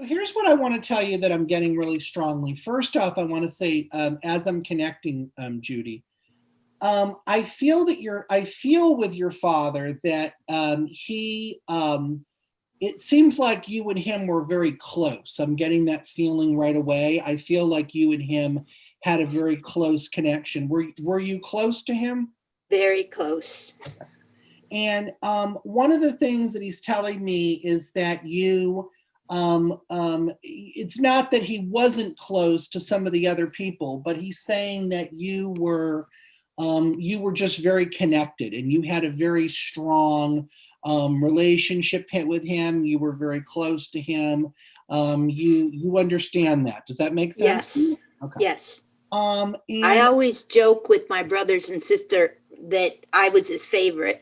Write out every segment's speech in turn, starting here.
Here's what I want to tell you that I'm getting really strongly. First off, I want to say, as I'm connecting, Judy, I feel I feel with your father that it seems like you and him were very close. I'm getting that feeling right away. I feel like you and him had a very close connection. Were you close to him? Very close. And one of the things that he's telling me is that it's not that he wasn't close to some of the other people, but he's saying that you were just very connected and you had a very strong relationship with him. You were very close to him. You understand that. Does that make sense? Yes. Okay. Yes. And I always joke with my brothers and sister that I was his favorite.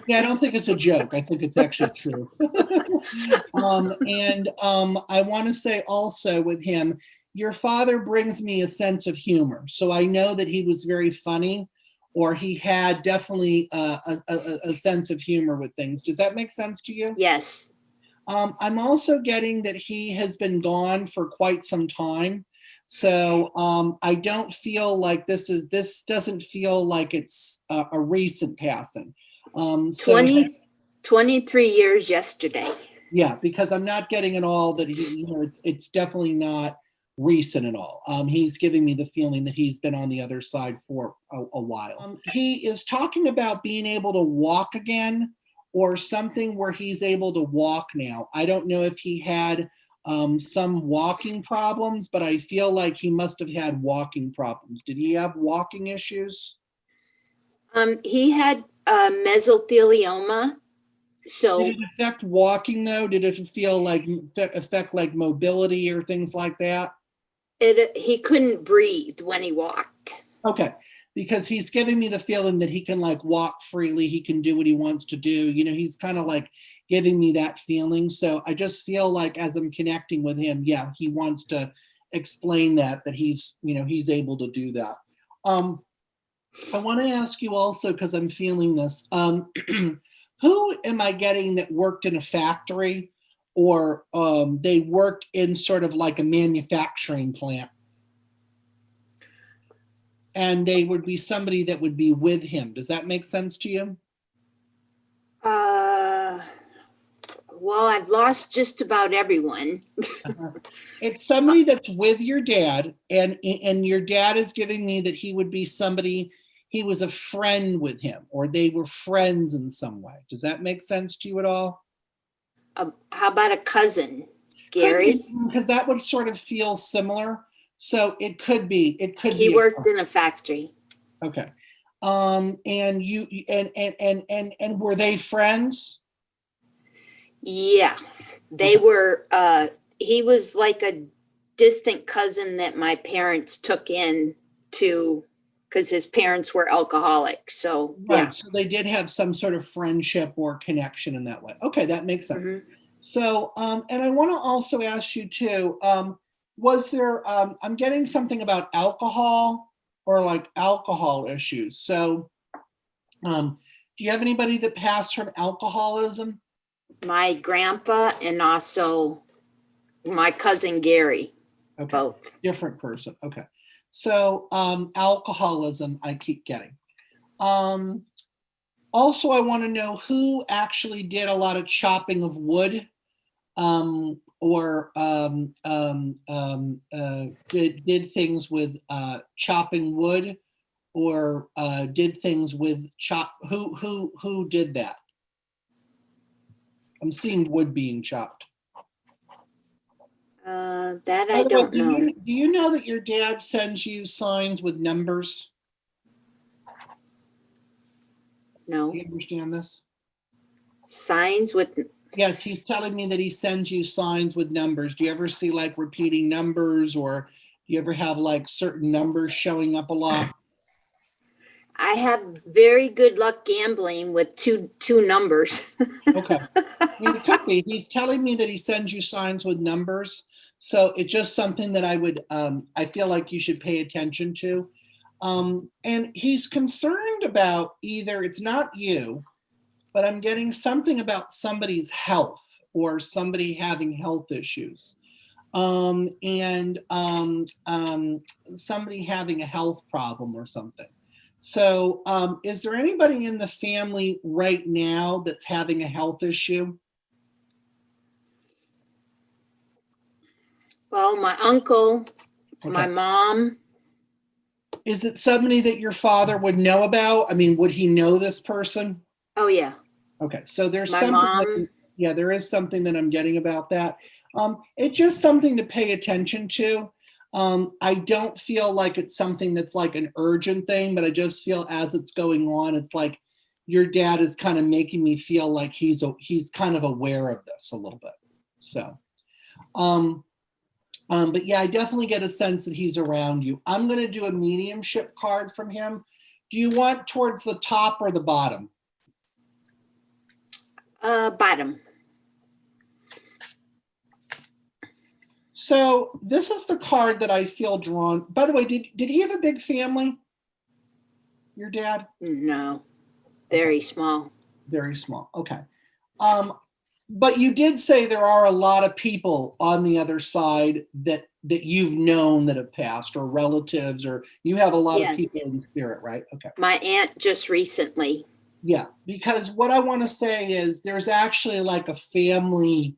yeah, I don't think it's a joke. I think it's actually true. I want to say also with him, your father brings me a sense of humor. So I know that he was very funny, or he had definitely a sense of humor with things. Does that make sense to you? Yes. I'm also getting that he has been gone for quite some time. So I don't feel like this doesn't feel like it's a recent passing. 23 years yesterday. Yeah, because I'm not getting at all that it's definitely not recent at all. He's giving me the feeling that he's been on the other side for a while. He is talking about being able to walk again, or something where he's able to walk now. I don't know if he had some walking problems, but I feel like he must have had walking problems. Did he have walking issues? He had mesothelioma. So did it affect walking though? Did it affect like mobility or things like that? He couldn't breathe when he walked. Okay, because he's giving me the feeling that he can like walk freely. He can do what he wants to do. He's kind of like giving me that feeling. So I just feel like as I'm connecting with him, yeah, he wants to explain that he's able to do that. I want to ask you also, because I'm feeling this, who am I getting that worked in a factory, or they worked in sort of like a manufacturing plant? And they would be somebody that would be with him. Does that make sense to you? Well, I've lost just about everyone. It's somebody that's with your dad, and your dad is giving me that he would be somebody, he was a friend with him, or they were friends in some way. Does that make sense to you at all? How about a cousin, Gary? Because that would sort of feel similar. So it could be. He worked in a factory. Okay. And you and were they friends? Yeah, they were. He was like a distant cousin that my parents took in to, because his parents were alcoholics. So right. Yeah. So they did have some sort of friendship or connection in that way. Okay, that makes sense. Mm-hmm. So, and I want to also ask you too, was there, I'm getting something about alcohol or like alcohol issues. So do you have anybody that passed from alcoholism? My grandpa and also my cousin Gary. Okay. Both. Different person. Okay. So alcoholism I keep getting. Also, I want to know who actually did a lot of chopping of wood, or did things with chopping wood, or did things with who did that? I'm seeing wood being chopped. That I don't know. Do you know that your dad sends you signs with numbers? No. Do you understand this? Signs with... Yes, he's telling me that he sends you signs with numbers. Do you ever see like repeating numbers, or do you ever have like certain numbers showing up a lot? I have very good luck gambling with two numbers. Okay. It could be. He's telling me that he sends you signs with numbers. So it's just something that I would, I feel like you should pay attention to. And he's concerned about either, it's not you, but I'm getting something about somebody's health or somebody having health issues. and somebody having a health problem or something. So, is there anybody in the family right now that's having a health issue? Well, my uncle, my Okay. mom. Is it somebody that your father would know about? I mean, would he know this person? Oh, yeah. Okay, so there's My something mom. that, yeah, there is something that I'm getting about that. It's just something to pay attention to. I don't feel like it's something that's like an urgent thing, but I just feel as it's going on, it's like your dad is kind of making me feel like he's kind of aware of this a little bit. So, um, but yeah, I definitely get a sense that he's around you. I'm going to do a mediumship card from him. Do you want towards the top or the bottom? Bottom. So this is the card that I feel drawn. By the way, did he have a big family? Your dad? No, very small. Very small. Okay. But you did say there are a lot of people on the other side that you've known that have passed, or relatives, or you have a lot of people Yes. in spirit, right? Okay. My aunt just recently. Yeah, because what I want to say is there's actually like a family.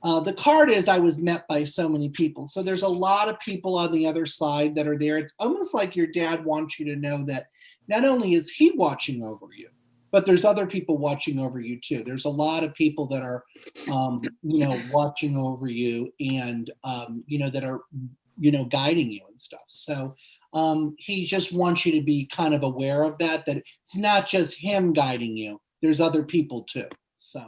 The card is I was met by so many people. So there's a lot of people on the other side that are there. It's almost like your dad wants you to know that not only is he watching over you, but there's other people watching over you too. There's a lot of people that are, watching over you and, that are, guiding you and stuff. So he just wants you to be kind of aware of that it's not just him guiding you. There's other people too. So.